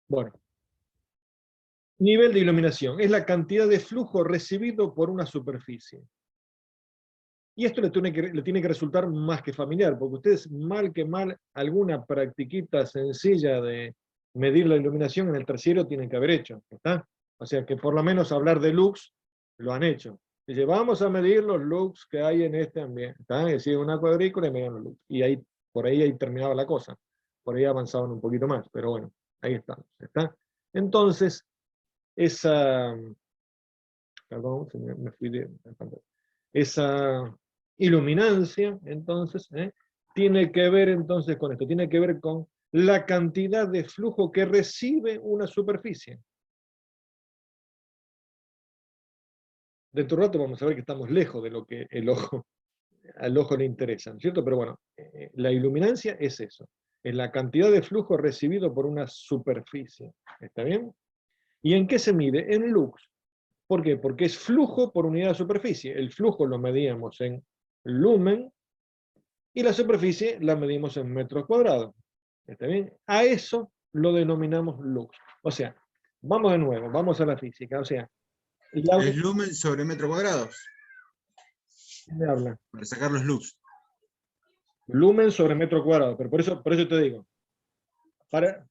Bueno, nivel de iluminación es la cantidad de flujo recibido por una superficie. Y esto le tiene que resultar más que familiar, porque ustedes mal que mal alguna practiquita sencilla de medir la iluminación en el terciario tienen que haber hecho, ¿está? O sea que por lo menos hablar de lux lo han hecho. Dice, vamos a medir los lux que hay en este ambiente, ¿está? Es decir, una cuadrícula y medían los lux. Y ahí, por ahí terminaba la cosa. Por ahí avanzaban un poquito más, pero bueno, ahí estamos, ¿está? Entonces, esa... Perdón, me fui de... Esa iluminancia, entonces, tiene que ver entonces con esto, tiene que ver con la cantidad de flujo que recibe una superficie. Dentro de un rato vamos a ver que estamos lejos de lo que al ojo le interesa, ¿no es cierto? Pero bueno, la iluminancia es eso, es la cantidad de flujo recibido por una superficie. ¿Está bien? ¿Y en qué se mide? En lux. ¿Por qué? Porque es flujo por unidad de superficie. El flujo lo medíamos en lumen, y la superficie la medimos en metros cuadrados. ¿Está bien? A eso lo denominamos lux. O sea, vamos de nuevo, vamos a la física. O sea, Es lumen sobre metro cuadrado. me habla. Para sacar los lux. Lumen sobre metro cuadrado, pero por eso te digo, para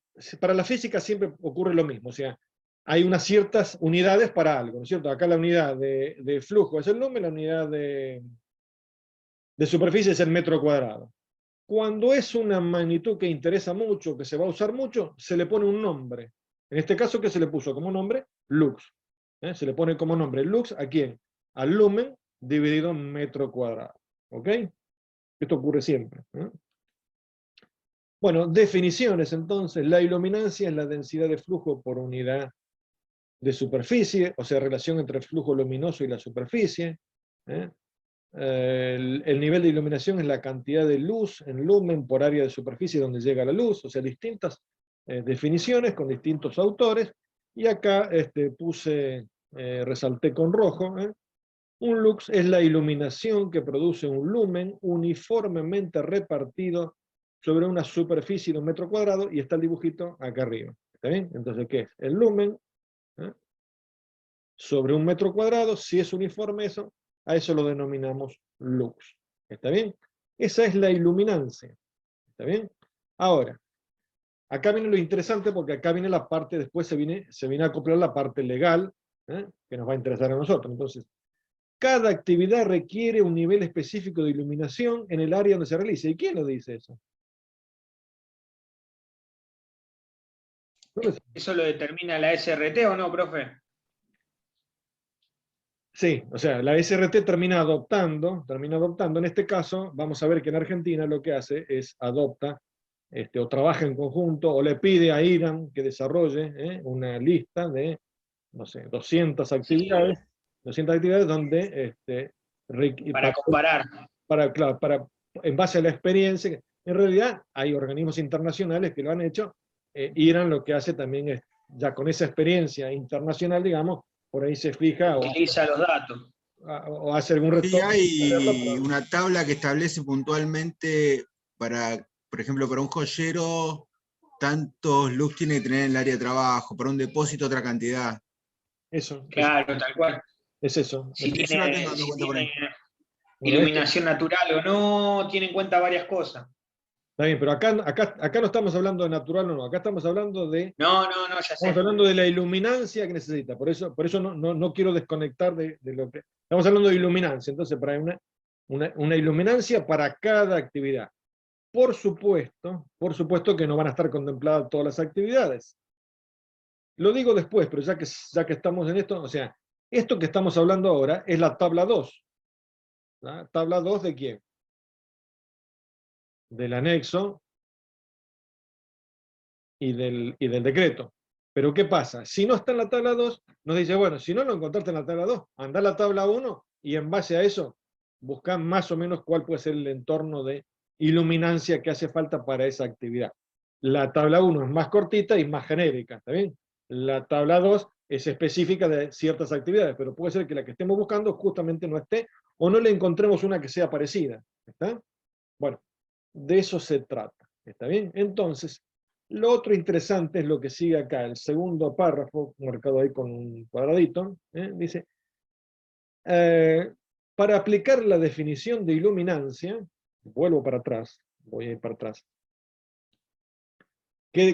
la física siempre ocurre lo mismo. O sea, hay unas ciertas unidades para algo, ¿no es cierto? Acá la unidad de flujo es el lumen, la unidad de superficie es el metro cuadrado. Cuando es una magnitud que interesa mucho, que se va a usar mucho, se le pone un nombre. En este caso, ¿qué se le puso como nombre? Lux. Se le pone como nombre lux ¿a quién? Al lumen dividido en metro cuadrado. ¿Ok? Esto ocurre siempre. Bueno, definiciones entonces. La iluminancia es la densidad de flujo por unidad de superficie, o sea, relación entre el flujo luminoso y la superficie. El nivel de iluminación es la cantidad de luz en lumen por área de superficie donde llega la luz, o sea, distintas definiciones con distintos autores, y acá resalté con rojo, un lux es la iluminación que produce un lumen uniformemente repartido sobre una superficie de 1 metro cuadrado, y está el dibujito acá arriba, ¿está bien? Entonces, ¿qué es? El lumen sobre 1 metro cuadrado, si es uniforme eso, a eso lo denominamos lux. ¿Está bien? Esa es la iluminancia. ¿Está bien? Ahora, acá viene lo interesante, porque acá viene la parte, después se viene a acoplar la parte legal, que nos va a interesar a nosotros. Entonces, cada actividad requiere un nivel específico de iluminación en el área donde se realice. ¿Y quién lo dice eso? ¿Eso lo determina la SRT o no, profe? Sí, o sea, la SRT termina adoptando, en este caso, vamos a ver que en Argentina lo que hace es adopta, o trabaja en conjunto, o le pide a IRAM que desarrolle una lista de, no sé, 200 actividades, donde, para comparar. Claro, en base a la experiencia, en realidad hay organismos internacionales que lo han hecho, IRAM lo que hace también es, ya con esa experiencia internacional, digamos, por ahí se fija utiliza los datos. O hace algún retorno. Sí, hay una tabla que establece puntualmente para, por ejemplo, para un joyero, tantos lux tiene que tener en el área de trabajo, para un depósito otra cantidad. Eso. Claro, tal cual. Es eso. Si Yo la tengo tiene por ahí. iluminación natural o no, tiene en cuenta varias cosas. Está bien, pero acá no estamos hablando de natural o no, acá estamos hablando de... No, ya sé. Estamos hablando de la iluminancia que necesita, por eso no quiero desconectar de lo que... Estamos hablando de iluminancia, entonces para una iluminancia para cada actividad. Por supuesto que no van a estar contempladas todas las actividades. Lo digo después, pero ya que estamos en esto, o sea, esto que estamos hablando ahora es la tabla 2. ¿La tabla 2 de quién? Del anexo y del decreto. Pero ¿qué pasa? Si no está en la tabla 2, nos dice, bueno, si no lo encontraste en la tabla 2, anda a la tabla 1 y en base a eso busca más o menos cuál puede ser el entorno de iluminancia que hace falta para esa actividad. La tabla 1 es más cortita y más genérica, ¿está bien? La tabla 2 es específica de ciertas actividades, pero puede ser que la que estemos buscando justamente no esté, o no le encontremos una que sea parecida, ¿está? Bueno, de eso se trata, ¿está bien? Entonces, Lo otro interesante es lo que sigue acá, el segundo párrafo, marcado ahí con un cuadradito, dice, para aplicar la definición de iluminancia, vuelvo para atrás, voy a ir para atrás.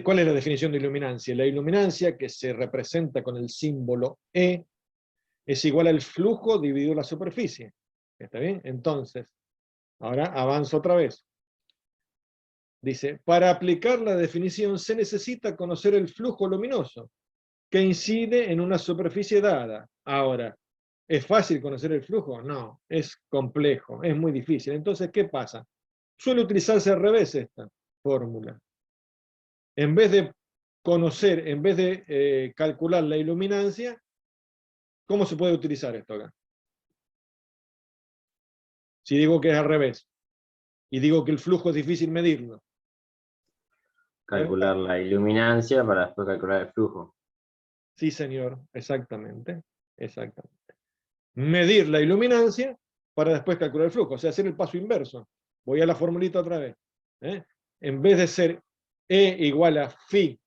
¿Cuál es la definición de iluminancia? La iluminancia, que se representa con el símbolo E, es igual al flujo dividido la superficie. ¿Está bien? Entonces, ahora avanzo otra vez. Dice, para aplicar la definición se necesita conocer el flujo luminoso que incide en una superficie dada. Ahora, ¿es fácil conocer el flujo? No, es complejo, es muy difícil. Entonces, ¿qué pasa? Suele utilizarse al revés esta fórmula. En vez de conocer, en vez de calcular la iluminancia, ¿cómo se puede utilizar esto acá? Si digo que es al revés, y digo que el flujo es difícil medirlo. Calcular la iluminancia para después calcular el flujo. Sí, señor, exactamente. Exactamente. Medir la iluminancia para después calcular el flujo, o sea, hacer el paso inverso. Voy a la formulita otra vez. En vez de ser E igual a phi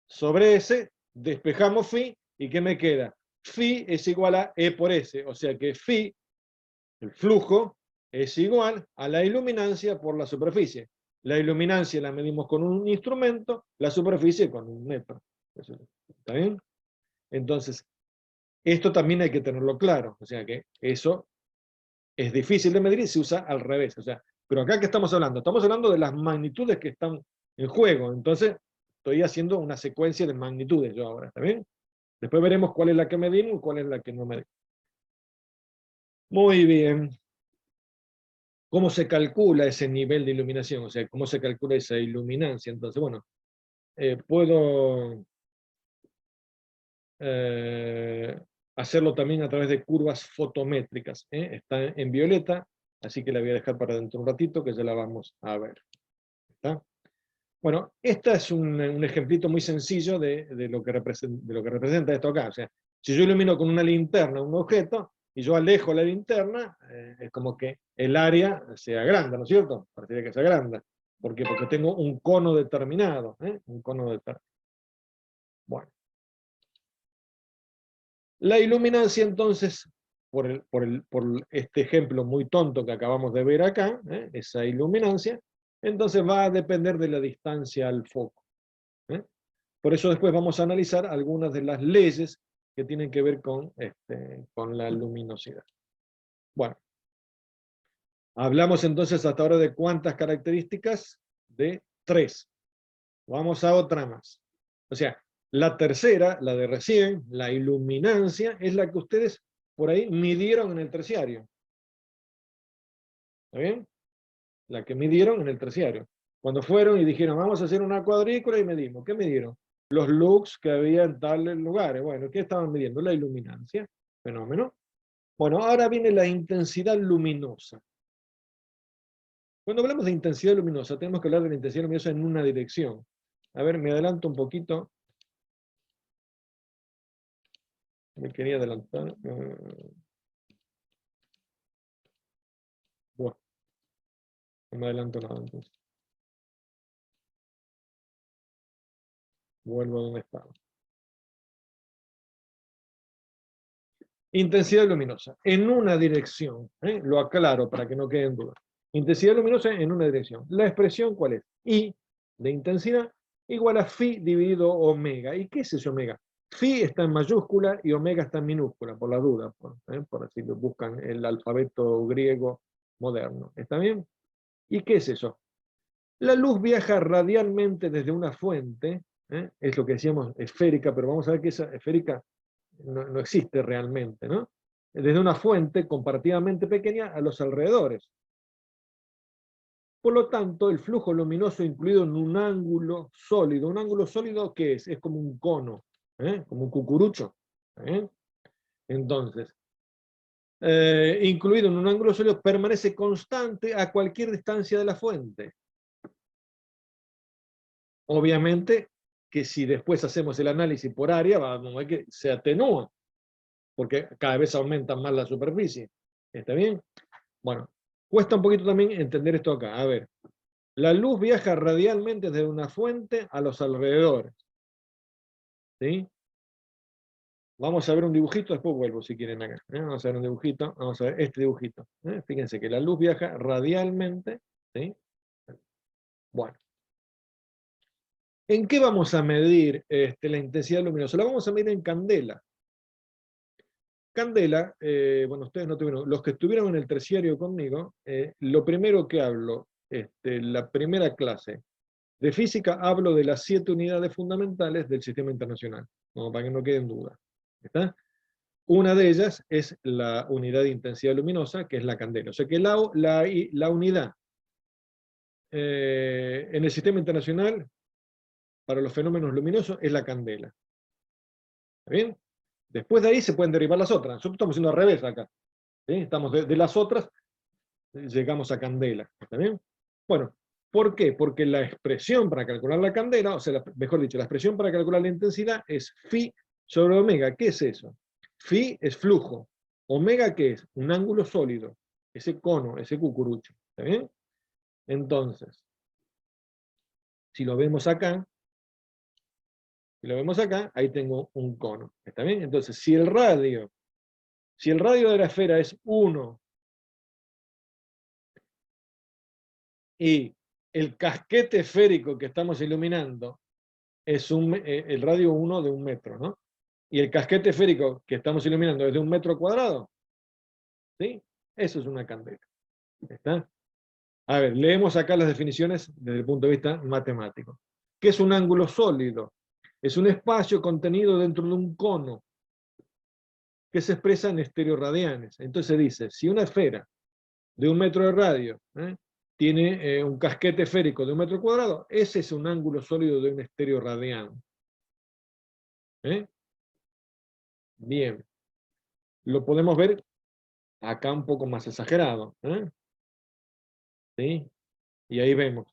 sobre S, despejamos phi, ¿y qué me queda? Phi es igual a E por S, o sea que phi, el flujo, es igual a la iluminancia por la superficie. La iluminancia la medimos con un instrumento, la superficie con un metro. ¿Está bien? Entonces, esto también hay que tenerlo claro, o sea que eso es difícil de medir y se usa al revés. O sea, pero acá ¿qué estamos hablando? Estamos hablando de las magnitudes que están en juego, entonces estoy haciendo una secuencia de magnitudes yo ahora, ¿está bien? Después veremos cuál es la que medimos y cuál es la que no medimos. Muy bien. ¿Cómo se calcula ese nivel de iluminación? O sea, ¿cómo se calcula esa iluminancia? Entonces, bueno, puedo hacerlo también a través de curvas fotométricas. Está en violeta, así que la voy a dejar para dentro de un ratito, que ya la vamos a ver. ¿Está? Bueno, este es un ejemplito muy sencillo de lo que representa esto acá. O sea, si yo ilumino con una linterna un objeto, y yo alejo la linterna, es como que el área se agranda, ¿no es cierto? Parecería que se agranda. ¿Por qué? Porque tengo un cono determinado. Un cono determinado. Bueno. La iluminancia, entonces, por este ejemplo muy tonto que acabamos de ver acá, esa iluminancia, entonces va a depender de la distancia al foco. Por eso después vamos a analizar algunas de las leyes que tienen que ver con la luminosidad. Bueno, hablamos entonces hasta ahora de cuántas características, de 3. Vamos a otra más. O sea, la tercera, la de recién, la iluminancia, es la que ustedes por ahí midieron en el terciario. ¿Está bien? La que midieron en el terciario. Cuando fueron y dijeron, vamos a hacer una cuadrícula y medimos. ¿Qué midieron? Los lux que había en tales lugares. Bueno, ¿qué estaban midiendo? La iluminancia. Fenómeno. Bueno, ahora viene la intensidad luminosa. Cuando hablamos de intensidad luminosa, tenemos que hablar de la intensidad luminosa en una dirección. A ver, me adelanto un poquito. Me quería adelantar. Bueno, no me adelanto nada entonces. Vuelvo a donde estaba. Intensidad luminosa, en una dirección. Lo aclaro para que no quede en duda. Intensidad luminosa en una dirección. La expresión, ¿cuál es? I de intensidad igual a phi dividido omega. ¿Y qué es ese omega? Phi está en mayúscula y omega está en minúscula, por la duda, por si buscan el alfabeto griego moderno. ¿Está bien? ¿Y qué es eso? La luz viaja radialmente desde una fuente, es lo que decíamos esférica, pero vamos a ver que esa esférica no existe realmente, ¿no? Desde una fuente comparativamente pequeña a los alrededores. Por lo tanto, el flujo luminoso incluido en un ángulo sólido, ¿qué es? Es como un cono, como un cucurucho. Entonces, incluido en un ángulo sólido, permanece constante a cualquier distancia de la fuente. Obviamente que si después hacemos el análisis por área, vamos a ver que se atenúa, porque cada vez aumenta más la superficie. ¿Está bien? Bueno, cuesta un poquito también entender esto acá. A ver, La luz viaja radialmente desde una fuente a los alrededores. ¿Sí? Vamos a ver un dibujito, después vuelvo si quieren acá. Vamos a ver un dibujito, vamos a ver este dibujito. Fíjense que la luz viaja radialmente. ¿Sí? Bueno. ¿En qué vamos a medir la intensidad luminosa? La vamos a medir en candela. Candela, bueno, ustedes no tuvieron, los que estuvieron en el terciario conmigo, lo primero que hablo, la primera clase de física, hablo de las 7 unidades fundamentales del sistema internacional, como para que no quede en duda. ¿Está? Una de ellas es la unidad de intensidad luminosa, que es la candela. O sea que la unidad en el sistema internacional para los fenómenos luminosos es la candela. ¿Está bien? Después de ahí se pueden derivar las otras. Nosotros estamos haciendo al revés acá. ¿Sí? Estamos de las otras, llegamos a candela. ¿Está bien? Bueno, ¿por qué? Porque la expresión para calcular la candela, o sea, mejor dicho, la expresión para calcular la intensidad es phi sobre omega. ¿Qué es eso? Phi es flujo. Omega, ¿qué es? Un ángulo sólido. Ese cono, ese cucurucho. ¿Está bien? Entonces, si lo vemos acá, ahí tengo un cono. ¿Está bien? Entonces, si el radio de la esfera es 1 y el casquete esférico que estamos iluminando es el radio 1 de 1 metro, ¿no? Y el casquete esférico que estamos iluminando es de 1 metro cuadrado, ¿sí? Eso es una candela. ¿Está? A ver, leemos acá las definiciones desde el punto de vista matemático. ¿Qué es un ángulo sólido? Es un espacio contenido dentro de un cono que se expresa en estereoradianes. Entonces dice, si una esfera de 1 metro de radio tiene un casquete esférico de 1 metro cuadrado, ese es un ángulo sólido de un estereoradián. Bien. Lo podemos ver acá un poco más exagerado. ¿Sí? Y ahí vemos,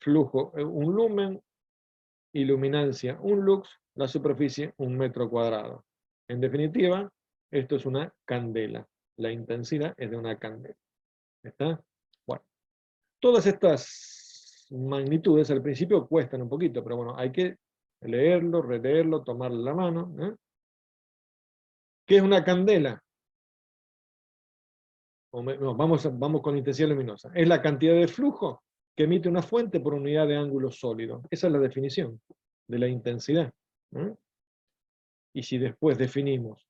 flujo, un lumen, iluminancia, un lux, la superficie, 1 metro cuadrado. En definitiva, esto es una candela. La intensidad es de una candela. ¿Está? Bueno, todas estas magnitudes al principio cuestan un poquito, pero bueno, hay que leerlo, releerlo, tomarle la mano. ¿Qué es una candela? No, vamos con intensidad luminosa. Es la cantidad de flujo que emite una fuente por unidad de ángulo sólido. Esa es la definición de la intensidad. Y si después definimos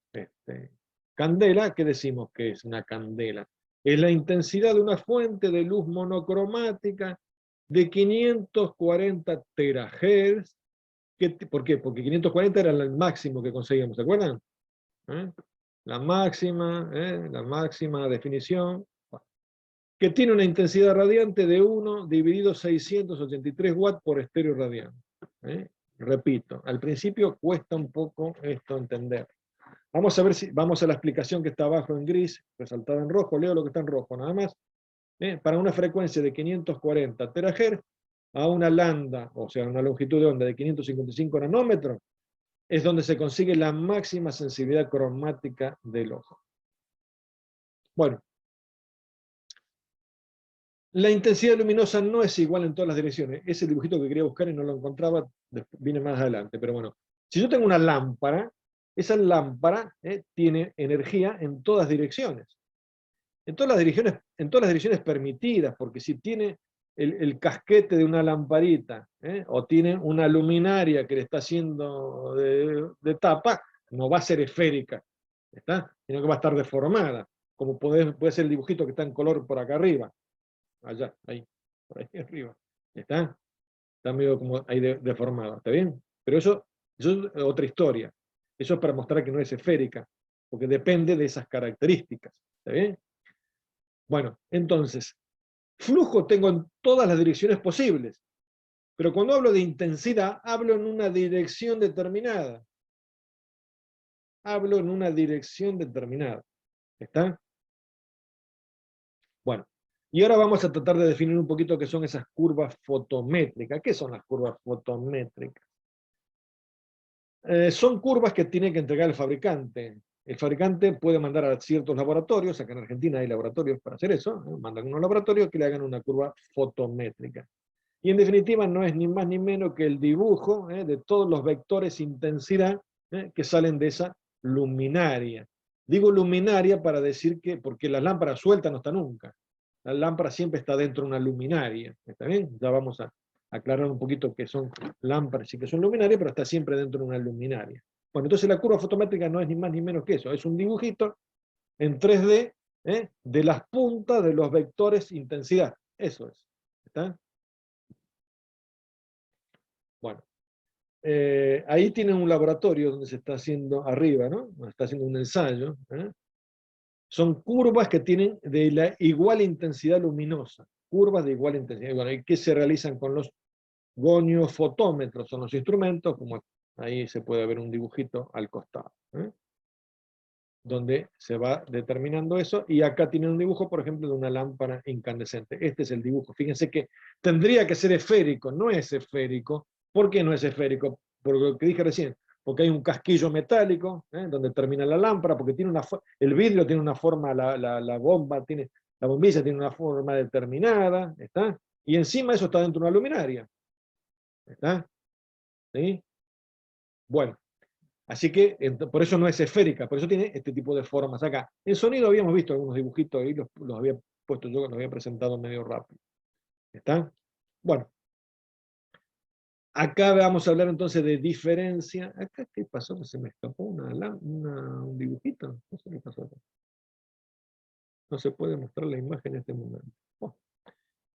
candela, ¿qué decimos que es una candela? Es la intensidad de una fuente de luz monocromática de 540 terahertz. ¿Por qué? Porque 540 era el máximo que conseguíamos, ¿se acuerdan? La máxima definición, que tiene una intensidad radiante de 1 dividido 683 watts por estéreo radiante. Repito, al principio cuesta un poco esto entender. Vamos a ver vamos a la explicación que está abajo en gris, resaltada en rojo, leo lo que está en rojo nada más. Para una frecuencia de 540 terahertz a una lambda, o sea, una longitud de onda de 555 nanómetros, es donde se consigue la máxima sensibilidad cromática del ojo. Bueno, la intensidad luminosa no es igual en todas las direcciones. Ese dibujito que quería buscar y no lo encontraba, viene más adelante. Pero bueno, si yo tengo una lámpara, esa lámpara tiene energía en todas direcciones. En todas las direcciones permitidas, porque si tiene el casquete de una lamparita, o tiene una luminaria que le está haciendo de tapa, no va a ser esférica, ¿está? Sino que va a estar deformada, como puede ser el dibujito que está en color por acá arriba. Allá, ahí, por ahí arriba. ¿Está? Está medio como ahí deformado, ¿está bien? Pero eso es otra historia. Eso es para mostrar que no es esférica, porque depende de esas características, ¿está bien? Bueno, entonces, flujo tengo en todas las direcciones posibles, pero cuando hablo de intensidad, hablo en una dirección determinada. Hablo en una dirección determinada. ¿Está? Bueno, y ahora vamos a tratar de definir un poquito qué son esas curvas fotométricas. ¿Qué son las curvas fotométricas? Son curvas que tiene que entregar el fabricante. El fabricante puede mandar a ciertos laboratorios, acá en Argentina hay laboratorios para hacer eso, mandan a unos laboratorios que le hagan una curva fotométrica. Y en definitiva no es ni más ni menos que el dibujo de todos los vectores intensidad que salen de esa luminaria. Digo luminaria para decir que, porque la lámpara suelta no está nunca. La lámpara siempre está dentro de una luminaria. ¿Está bien? Ya vamos a aclarar un poquito qué son lámparas y qué son luminarias, pero está siempre dentro de una luminaria. Bueno, entonces la curva fotométrica no es ni más ni menos que eso. Es un dibujito en 3D de las puntas de los vectores intensidad. Eso es. ¿Está? Bueno. Ahí tienen un laboratorio donde se está haciendo arriba, ¿no? Donde está haciendo un ensayo. Son curvas que tienen de la igual intensidad luminosa. Curvas de igual intensidad. Bueno, ¿y qué se realizan con los goniofotómetros? Son los instrumentos, como ahí se puede ver un dibujito al costado, donde se va determinando eso, y acá tienen un dibujo, por ejemplo, de una lámpara incandescente. Este es el dibujo. Fíjense que tendría que ser esférico, no es esférico. ¿Por qué no es esférico? Por lo que dije recién, porque hay un casquillo metálico, donde termina la lámpara, porque tiene el vidrio tiene una forma, la bomba tiene, la bombilla tiene una forma determinada, ¿está? Y encima eso está dentro de una luminaria, ¿está? ¿Sí? Bueno. Así que por eso no es esférica, por eso tiene este tipo de formas acá. En sonido habíamos visto algunos dibujitos ahí, los había puesto yo, los había presentado medio rápido. ¿Está? Bueno. Acá vamos a hablar entonces de diferencia. ¿Acá qué pasó? Se me escapó un dibujito. No sé qué pasó acá. No se puede mostrar la imagen en este momento. Bueno.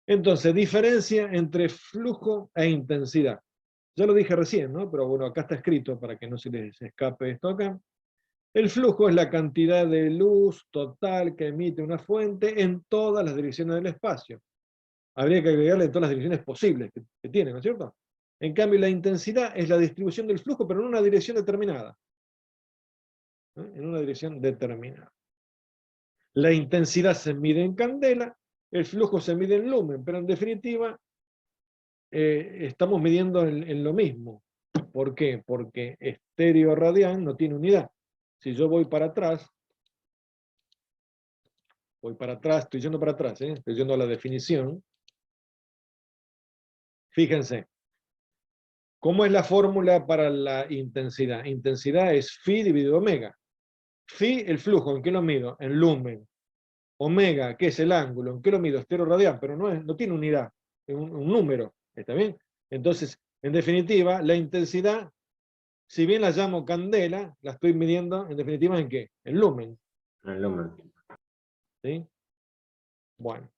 Entonces, diferencia entre flujo e intensidad. Ya lo dije recién, ¿no? Pero bueno, acá está escrito para que no se les escape esto acá. El flujo es la cantidad de luz total que emite una fuente en todas las direcciones del espacio. Habría que agregarle en todas las direcciones posibles que tiene, ¿no es cierto? En cambio, la intensidad es la distribución del flujo, pero en una dirección determinada. En una dirección determinada. La intensidad se mide en candela, el flujo se mide en lumen, pero en definitiva estamos midiendo en lo mismo. ¿Por qué? Porque estéreo radián no tiene unidad. Si yo voy para atrás, estoy yendo para atrás, estoy yendo a la definición. Fíjense, ¿cómo es la fórmula para la intensidad? Intensidad es phi dividido omega. Phi, el flujo, ¿en qué lo mido? En lumen. Omega, ¿qué es el ángulo? ¿En qué lo mido? Estero radián, pero no tiene unidad, es un número, ¿está bien? Entonces, en definitiva, la intensidad, si bien la llamo candela, la estoy midiendo, en definitiva, ¿en qué? En lumen. El lumen. ¿Sí? Bueno,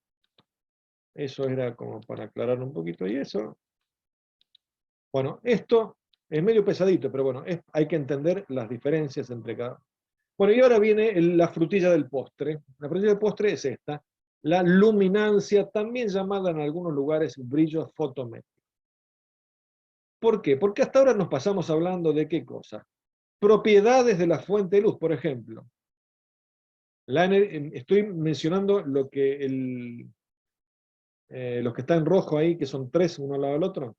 eso era como para aclarar un poquito y eso. Bueno, esto es medio pesadito, pero bueno, hay que entender las diferencias entre cada uno. Bueno, y ahora viene la frutilla del postre. La frutilla del postre es esta, la luminancia, también llamada en algunos lugares brillo fotométrico. ¿Por qué? Porque hasta ahora nos pasamos hablando de qué cosa. Propiedades de la fuente de luz, por ejemplo. Estoy mencionando lo que los que están en rojo ahí, que son tres, uno al lado del otro.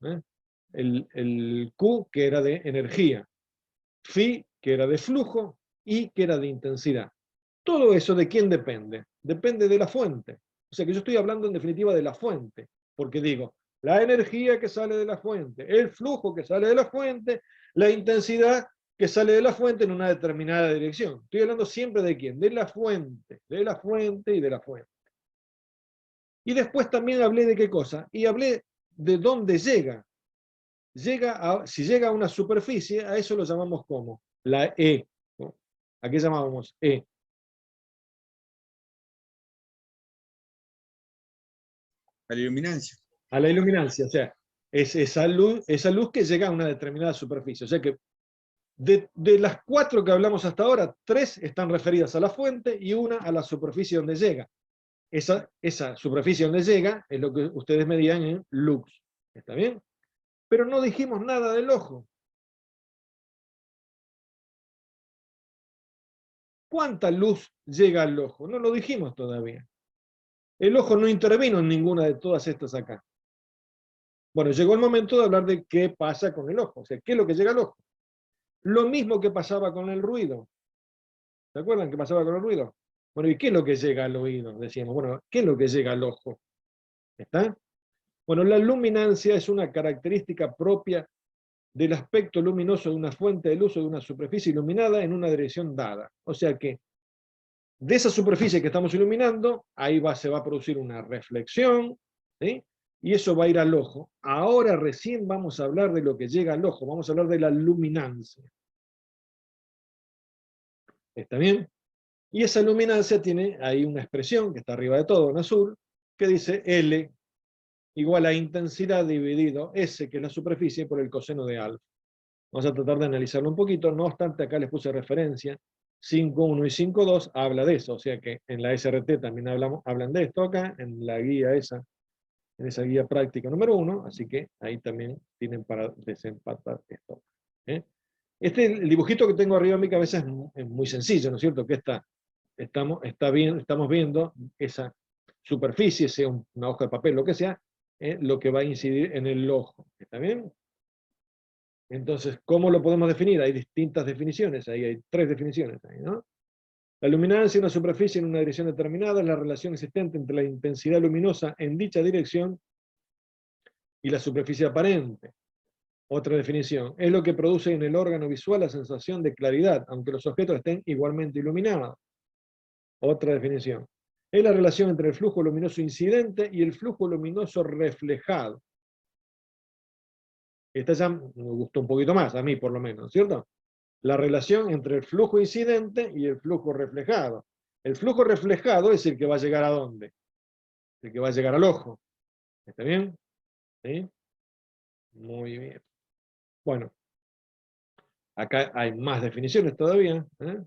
El Q, que era de energía. Phi, que era de flujo, y que era de intensidad. Todo eso, ¿de quién depende? Depende de la fuente. O sea que yo estoy hablando en definitiva de la fuente, porque digo, la energía que sale de la fuente, el flujo que sale de la fuente, la intensidad que sale de la fuente en una determinada dirección. Estoy hablando siempre de quién, de la fuente y de la fuente. Y después también hablé de qué cosa, y hablé de dónde llega. Si llega a una superficie, a eso lo llamamos como la E. ¿No? ¿A qué llamábamos E? A la iluminancia. A la iluminancia, o sea, es esa luz que llega a una determinada superficie. O sea que de las 4 que hablamos hasta ahora, 3 están referidas a la fuente y una a la superficie donde llega. Esa superficie donde llega es lo que ustedes medían en lux. ¿Está bien? Pero no dijimos nada del ojo. ¿Cuánta luz llega al ojo? No lo dijimos todavía. El ojo no intervino en ninguna de todas estas acá. Bueno, llegó el momento de hablar de qué pasa con el ojo. O sea, ¿qué es lo que llega al ojo? Lo mismo que pasaba con el ruido. ¿Se acuerdan qué pasaba con el ruido? Bueno, ¿y qué es lo que llega al oído? Decíamos, bueno, ¿qué es lo que llega al ojo? ¿Está? Bueno, la luminancia es una característica propia del aspecto luminoso de una fuente de luz o de una superficie iluminada en una dirección dada. O sea que de esa superficie que estamos iluminando, ahí se va a producir una reflexión, ¿sí? Y eso va a ir al ojo. Ahora recién vamos a hablar de lo que llega al ojo, vamos a hablar de la luminancia. ¿Está bien? Y esa luminancia tiene ahí una expresión que está arriba de todo en azul, que dice L igual a intensidad dividido S, que es la superficie, por el coseno de alfa. Vamos a tratar de analizarlo un poquito, no obstante acá les puse referencia, 5.1 y 5.2 habla de eso, o sea que en la SRT también hablan de esto acá, en la guía esa, en esa guía práctica número 1, así que ahí también tienen para desempatar esto. ¿Eh? El dibujito que tengo arriba en mi cabeza es muy sencillo, ¿no es cierto? Que estamos viendo esa superficie, sea una hoja de papel, lo que sea, lo que va a incidir en el ojo. ¿Está bien? Entonces, ¿cómo lo podemos definir? Hay distintas definiciones, ahí hay 3 definiciones, ahí, ¿no? La luminancia de una superficie en una dirección determinada es la relación existente entre la intensidad luminosa en dicha dirección y la superficie aparente. Otra definición, es lo que produce en el órgano visual la sensación de claridad, aunque los objetos estén igualmente iluminados. Otra definición, es la relación entre el flujo luminoso incidente y el flujo luminoso reflejado. Esta ya me gustó un poquito más, a mí por lo menos, ¿cierto? La relación entre el flujo incidente y el flujo reflejado. El flujo reflejado es el que va a llegar ¿a dónde? El que va a llegar al ojo. ¿Está bien? ¿Sí? Muy bien. Bueno, acá hay más definiciones todavía, ¿eh?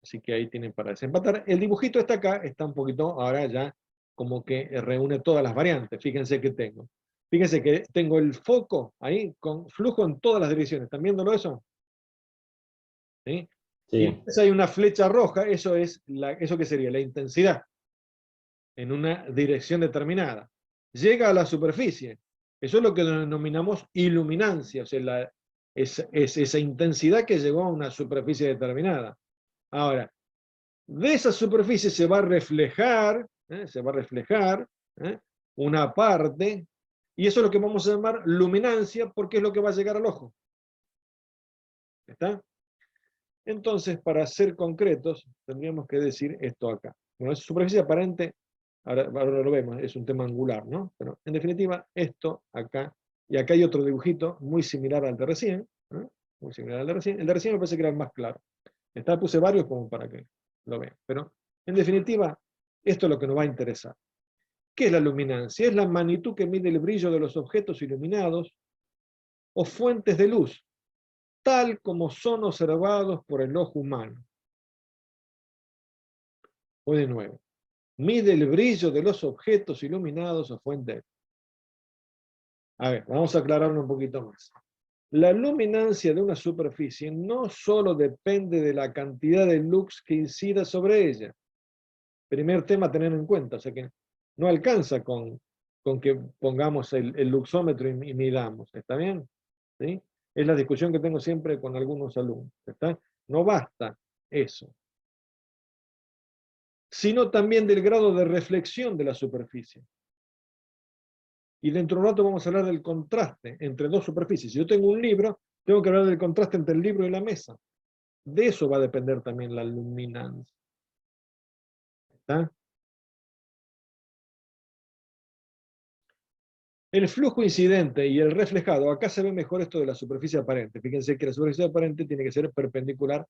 Así que ahí tienen para desempatar. El dibujito está acá, está un poquito, ahora ya como que reúne todas las variantes. Fíjense que tengo. Fíjense que tengo el foco ahí con flujo en todas las direcciones. ¿Están viéndolo eso? ¿Sí? Sí. Y entonces hay una flecha roja, eso que sería la intensidad en una dirección determinada. Llega a la superficie. Eso es lo que denominamos iluminancia, o sea, es esa intensidad que llegó a una superficie determinada. Ahora, de esa superficie se va a reflejar, una parte, y eso es lo que vamos a llamar luminancia, porque es lo que va a llegar al ojo. ¿Está? Entonces, para ser concretos, tendríamos que decir esto acá. Bueno, esa superficie aparente, ahora lo vemos, es un tema angular, ¿no? Pero en definitiva, esto acá, y acá hay otro dibujito muy similar al de recién, ¿eh? Muy similar al de recién. El de recién me parece que era el más claro. Puse varios como para que lo vean. Pero, en definitiva, esto es lo que nos va a interesar. ¿Qué es la luminancia? Es la magnitud que mide el brillo de los objetos iluminados o fuentes de luz, tal como son observados por el ojo humano. O de nuevo, mide el brillo de los objetos iluminados o fuentes de luz. A ver, vamos a aclararlo un poquito más. La luminancia de una superficie no solo depende de la cantidad de lux que incida sobre ella. Primer tema a tener en cuenta, o sea que no alcanza con que pongamos el luxómetro y midamos, ¿está bien? ¿Sí? Es la discusión que tengo siempre con algunos alumnos, ¿está? No basta eso, sino también del grado de reflexión de la superficie. Y dentro de un rato vamos a hablar del contraste entre dos superficies. Si yo tengo un libro, tengo que hablar del contraste entre el libro y la mesa. De eso va a depender también la luminancia. ¿Está? El flujo incidente y el reflejado, acá se ve mejor esto de la superficie aparente. Fíjense que la superficie aparente tiene que ser perpendicular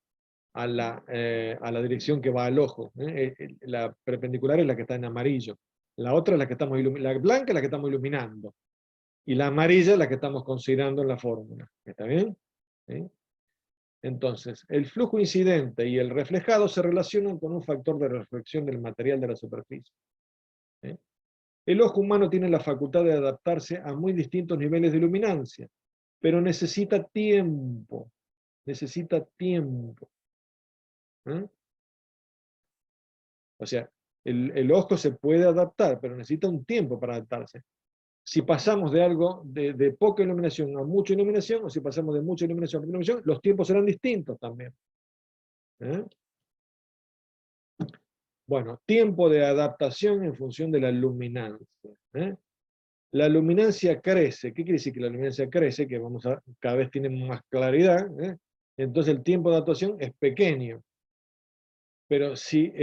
a la dirección que va al ojo. La perpendicular es la que está en amarillo. La otra es la que estamos iluminando. La blanca es la que estamos iluminando. Y la amarilla es la que estamos considerando en la fórmula. ¿Está bien? ¿Sí? Entonces, el flujo incidente y el reflejado se relacionan con un factor de reflexión del material de la superficie. ¿Sí? El ojo humano tiene la facultad de adaptarse a muy distintos niveles de luminancia, pero necesita tiempo. Necesita tiempo. ¿Eh? O sea, el ojo se puede adaptar, pero necesita un tiempo para adaptarse. Si pasamos de algo de poca iluminación a mucha iluminación, o si pasamos de mucha iluminación a poca iluminación, los tiempos serán distintos también. ¿Eh? Bueno, tiempo de adaptación en función de la luminancia. La luminancia crece. ¿Qué quiere decir que la luminancia crece? Que cada vez tiene más claridad. Entonces el tiempo de adaptación es pequeño. Pero si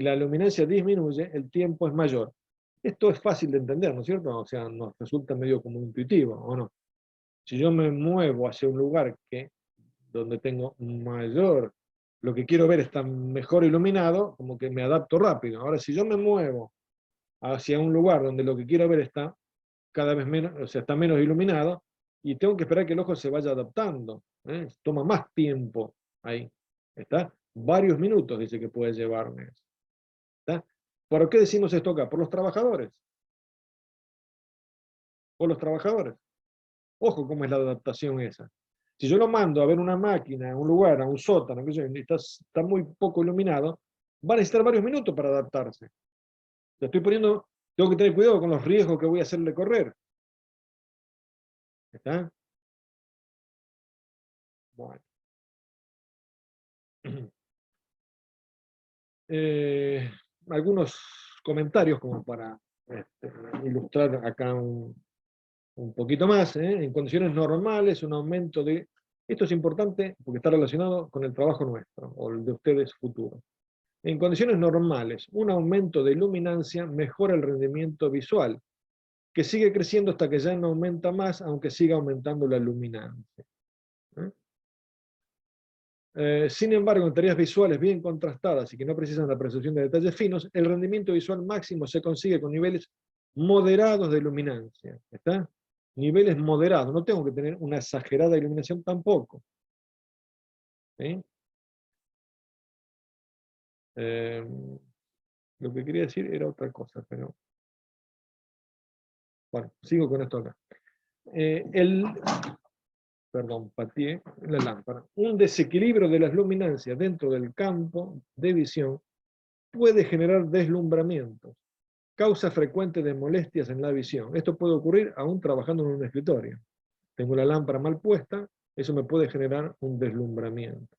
la luminancia disminuye, el tiempo es mayor. Esto es fácil de entender, ¿no es cierto? O sea, nos resulta medio como intuitivo, ¿o no? Si yo me muevo hacia un lugar donde tengo lo que quiero ver está mejor iluminado, como que me adapto rápido. Ahora, si yo me muevo hacia un lugar donde lo que quiero ver está cada vez menos, o sea, está menos iluminado, y tengo que esperar que el ojo se vaya adaptando. Toma más tiempo ahí. ¿Está? Varios minutos dice que puede llevarme. ¿Está? ¿Por qué decimos esto acá? Por los trabajadores. Por los trabajadores. Ojo cómo es la adaptación esa. Si yo lo mando a ver una máquina, a un lugar, a un sótano, que está muy poco iluminado, va a necesitar varios minutos para adaptarse. Tengo que tener cuidado con los riesgos que voy a hacerle correr. ¿Está? Bueno. Algunos comentarios como para ilustrar acá un poquito más. En condiciones normales, un aumento de... Esto es importante porque está relacionado con el trabajo nuestro, o el de ustedes futuro. En condiciones normales, un aumento de luminancia mejora el rendimiento visual, que sigue creciendo hasta que ya no aumenta más, aunque siga aumentando la luminancia. Sin embargo, en tareas visuales bien contrastadas y que no precisan la percepción de detalles finos, el rendimiento visual máximo se consigue con niveles moderados de luminancia. ¿Está? Niveles moderados. No tengo que tener una exagerada iluminación tampoco. ¿Sí? Lo que quería decir era otra cosa, pero... Bueno, sigo con esto acá. Perdón, pateé la lámpara. Un desequilibrio de las luminancias dentro del campo de visión puede generar deslumbramientos, causa frecuente de molestias en la visión. Esto puede ocurrir aún trabajando en un escritorio. Tengo la lámpara mal puesta, eso me puede generar un deslumbramiento.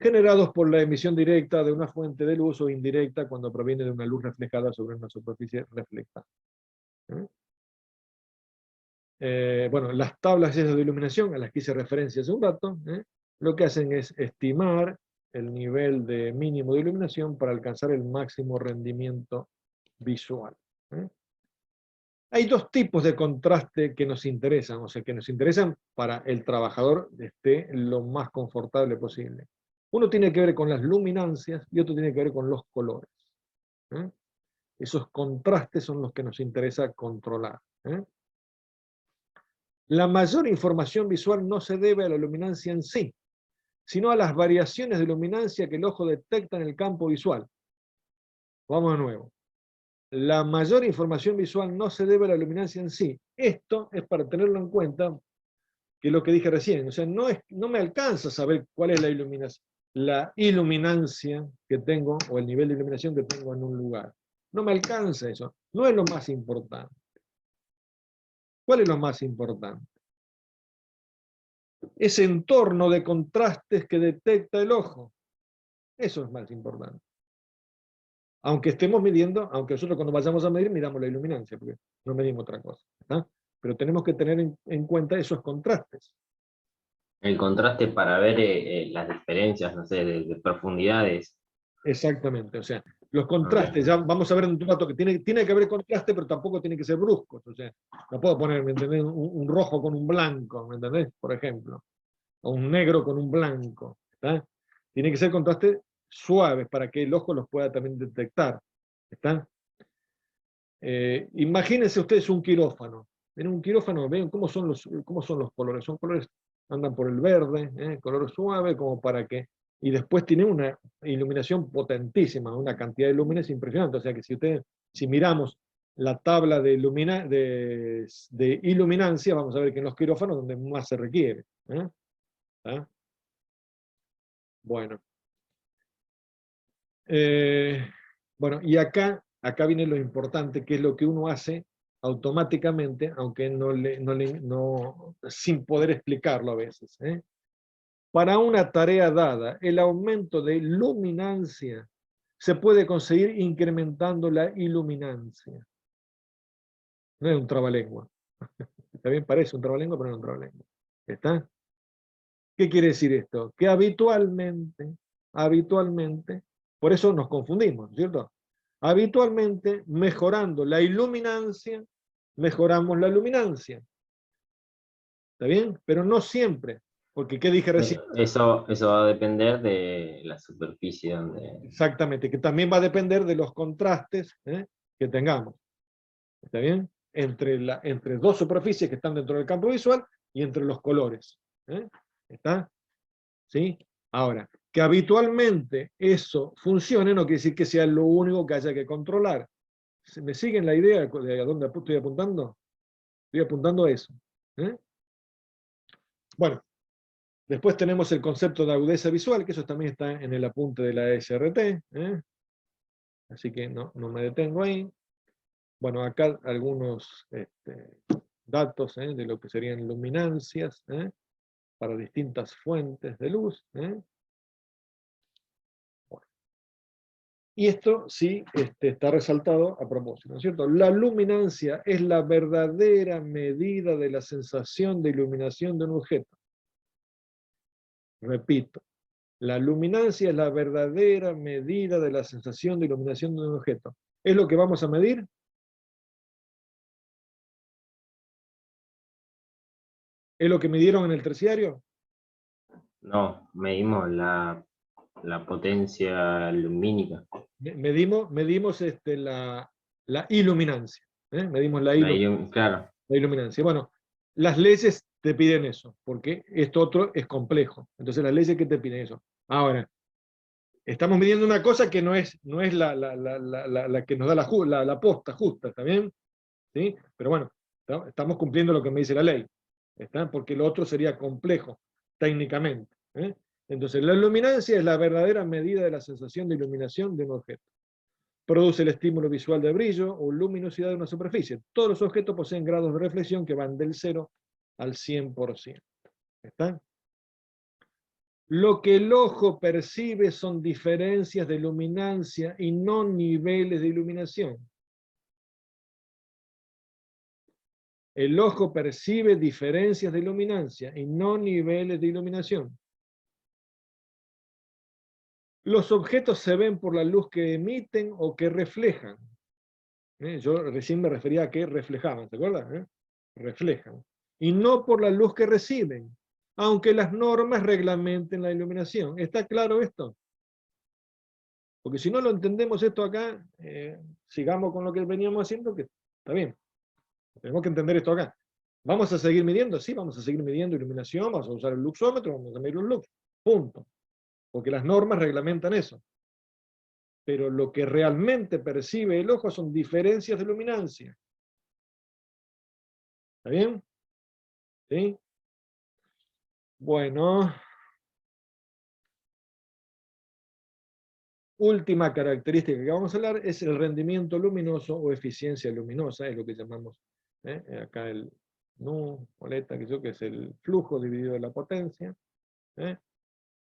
Generados por la emisión directa de una fuente de luz o indirecta cuando proviene de una luz reflejada sobre una superficie reflectada. Bueno, las tablas esas de iluminación a las que hice referencia hace un rato, lo que hacen es estimar el nivel de mínimo de iluminación para alcanzar el máximo rendimiento visual. Hay dos tipos de contraste que nos interesan, o sea, que nos interesan para el trabajador esté lo más confortable posible. Uno tiene que ver con las luminancias y otro tiene que ver con los colores. Esos contrastes son los que nos interesa controlar. La mayor información visual no se debe a la luminancia en sí, sino a las variaciones de luminancia que el ojo detecta en el campo visual. Vamos de nuevo. La mayor información visual no se debe a la luminancia en sí. Esto es para tenerlo en cuenta, que es lo que dije recién. O sea, no me alcanza a saber cuál es la iluminancia que tengo, o el nivel de iluminación que tengo en un lugar. No me alcanza eso. No es lo más importante. ¿Cuál es lo más importante? Ese entorno de contrastes que detecta el ojo. Eso es más importante. Aunque estemos midiendo, aunque nosotros cuando vayamos a medir, miramos la iluminancia, porque no medimos otra cosa. ¿Está? Pero tenemos que tener en cuenta esos contrastes. El contraste para ver las diferencias, no sé, de profundidades. Exactamente, o sea, los contrastes, ya vamos a ver en un rato que tiene que haber contraste, pero tampoco tiene que ser bruscos, o sea, no puedo poner, ¿me entendés? Un rojo con un blanco, ¿me entendés? Por ejemplo, o un negro con un blanco, ¿está? Tiene que ser contrastes suaves para que el ojo los pueda también detectar, ¿está? Imagínense ustedes un quirófano. En un quirófano, ven cómo son los colores, son colores, andan por el verde, color suave, como para que... Y después tiene una iluminación potentísima, una cantidad de lúmenes impresionante. O sea que si miramos la tabla de iluminancia, vamos a ver que en los quirófanos donde más se requiere. ¿Ah? Bueno. Bueno, y acá viene lo importante, que es lo que uno hace automáticamente, aunque no sin poder explicarlo a veces. Para una tarea dada, el aumento de luminancia se puede conseguir incrementando la iluminancia. No es un trabalengua. También parece un trabalengua, pero no es un trabalengua. ¿Está? ¿Qué quiere decir esto? Que habitualmente, por eso nos confundimos, ¿cierto? Habitualmente, mejorando la iluminancia, mejoramos la luminancia. ¿Está bien? Pero no siempre. Porque, ¿qué dije recién? Eso va a depender de la superficie donde... Exactamente, que también va a depender de los contrastes que tengamos. ¿Está bien? Entre dos superficies que están dentro del campo visual y entre los colores. ¿Está? ¿Sí? Ahora, que habitualmente eso funcione no quiere decir que sea lo único que haya que controlar. ¿Me siguen la idea de a dónde estoy apuntando? Estoy apuntando a eso. Bueno, después tenemos el concepto de agudeza visual, que eso también está en el apunte de la SRT. Así que no me detengo ahí. Bueno, acá algunos datos de lo que serían luminancias para distintas fuentes de luz. Bueno. Y esto sí está resaltado a propósito, ¿no es cierto? La luminancia es la verdadera medida de la sensación de iluminación de un objeto. Repito, la luminancia es la verdadera medida de la sensación de iluminación de un objeto. ¿Es lo que vamos a medir? ¿Es lo que midieron en el terciario? No, medimos la potencia lumínica. Medimos la iluminancia. Medimos la Claro. iluminancia. Bueno, las leyes te piden eso, porque esto otro es complejo. Entonces las leyes que te piden eso. Ahora, estamos midiendo una cosa que no es la que nos da la posta justa, ¿está bien? ¿Sí? Pero bueno, estamos cumpliendo lo que me dice la ley. ¿Está? Porque lo otro sería complejo, técnicamente. Entonces, la luminancia es la verdadera medida de la sensación de iluminación de un objeto. Produce el estímulo visual de brillo o luminosidad de una superficie. Todos los objetos poseen grados de reflexión que van del 0 al 100%. ¿Está? Lo que el ojo percibe son diferencias de luminancia y no niveles de iluminación. El ojo percibe diferencias de luminancia y no niveles de iluminación. Los objetos se ven por la luz que emiten o que reflejan. Yo recién me refería a que reflejaban, ¿se acuerdan? Reflejan. Y no por la luz que reciben, aunque las normas reglamenten la iluminación. ¿Está claro esto? Porque si no lo entendemos esto acá, sigamos con lo que veníamos haciendo, que está bien. Tenemos que entender esto acá. ¿Vamos a seguir midiendo? Sí, vamos a seguir midiendo iluminación, vamos a usar el luxómetro, vamos a medir los lux. Punto. Porque las normas reglamentan eso. Pero lo que realmente percibe el ojo son diferencias de luminancia. ¿Está bien? ¿Sí? Bueno. Última característica que vamos a hablar es el rendimiento luminoso o eficiencia luminosa, es lo que llamamos acá el nu, boleta, que es el flujo dividido de la potencia.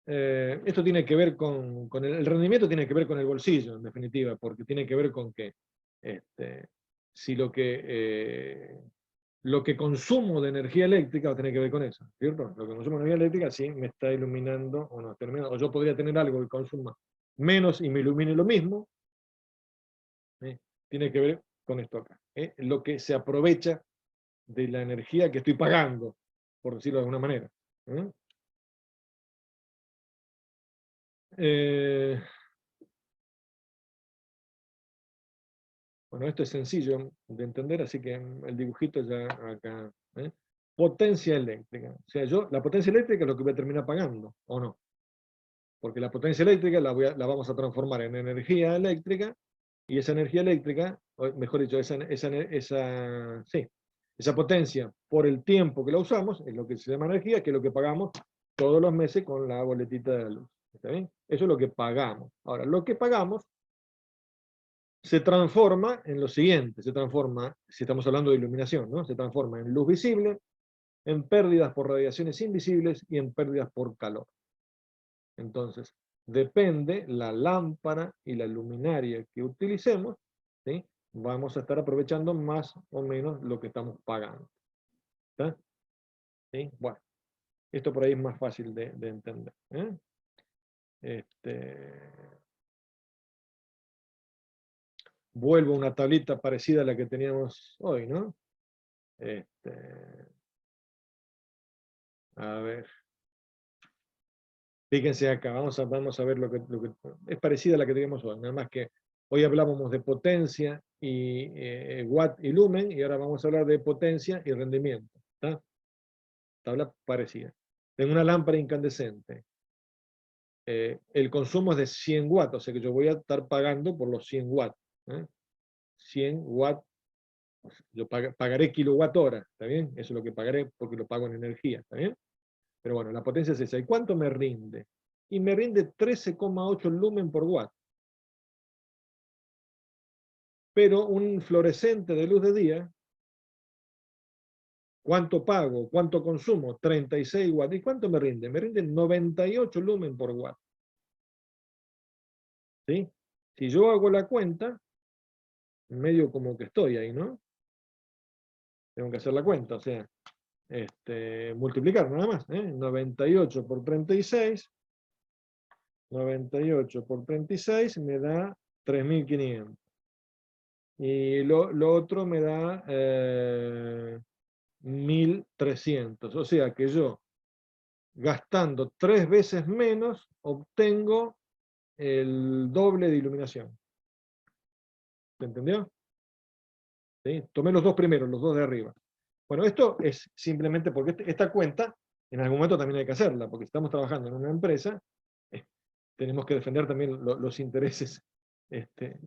Esto tiene que ver con el rendimiento, tiene que ver con el bolsillo, en definitiva, porque tiene que ver con que si lo que consumo de energía eléctrica va a tener que ver con eso, ¿cierto? Lo que consumo de energía eléctrica sí me está iluminando o no está iluminando, o yo podría tener algo que consuma menos y me ilumine lo mismo, tiene que ver con esto acá. Lo que se aprovecha de la energía que estoy pagando, por decirlo de alguna manera. Bueno, esto es sencillo de entender, así que el dibujito ya acá. Potencia eléctrica. O sea, la potencia eléctrica es lo que voy a terminar pagando, ¿o no? Porque la potencia eléctrica la vamos a transformar en energía eléctrica, y esa energía eléctrica, o mejor dicho, esa potencia por el tiempo que la usamos, es lo que se llama energía, que es lo que pagamos todos los meses con la boletita de la luz. ¿Está bien? Eso es lo que pagamos. Ahora, lo que pagamos se transforma en lo siguiente, se transforma, si estamos hablando de iluminación, ¿no? Se transforma en luz visible, en pérdidas por radiaciones invisibles y en pérdidas por calor. Entonces, depende la lámpara y la luminaria que utilicemos, ¿sí? Vamos a estar aprovechando más o menos lo que estamos pagando. ¿Está? ¿Sí? Bueno, esto por ahí es más fácil de entender. Vuelvo a una tablita parecida a la que teníamos hoy, ¿no? A ver. Fíjense acá, vamos a ver lo que es parecida a la que teníamos hoy, nada más que hoy hablábamos de potencia y watt y lumen, y ahora vamos a hablar de potencia y rendimiento. ¿Está? Tabla parecida. Tengo una lámpara incandescente. El consumo es de 100 watts, o sea que yo voy a estar pagando por los 100 watts. 100 watts, yo pagaré kilowatt hora, ¿está bien? Eso es lo que pagaré porque lo pago en energía, ¿está bien? Pero bueno, la potencia es esa. ¿Y cuánto me rinde? Y me rinde 13,8 lumen por watt. Pero un fluorescente de luz de día, ¿cuánto pago? ¿Cuánto consumo? 36 watts. ¿Y cuánto me rinde? Me rinde 98 lumen por watt. ¿Sí? Si yo hago la cuenta, medio como que estoy ahí, ¿no? Tengo que hacer la cuenta, o sea, multiplicar nada más. 98 por 36. 98 por 36 me da 3.500. Y lo otro me da 1.300. O sea que yo, gastando 3 veces menos, obtengo el doble de iluminación. ¿Se entendió? ¿Sí? Tomé los dos primeros, los dos de arriba. Bueno, esto es simplemente porque esta cuenta en algún momento también hay que hacerla, porque si estamos trabajando en una empresa, tenemos que defender también los intereses que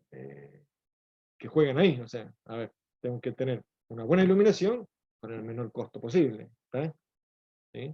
juegan ahí. O sea, a ver, tengo que tener una buena iluminación con el menor costo posible. ¿Está? ¿Sí?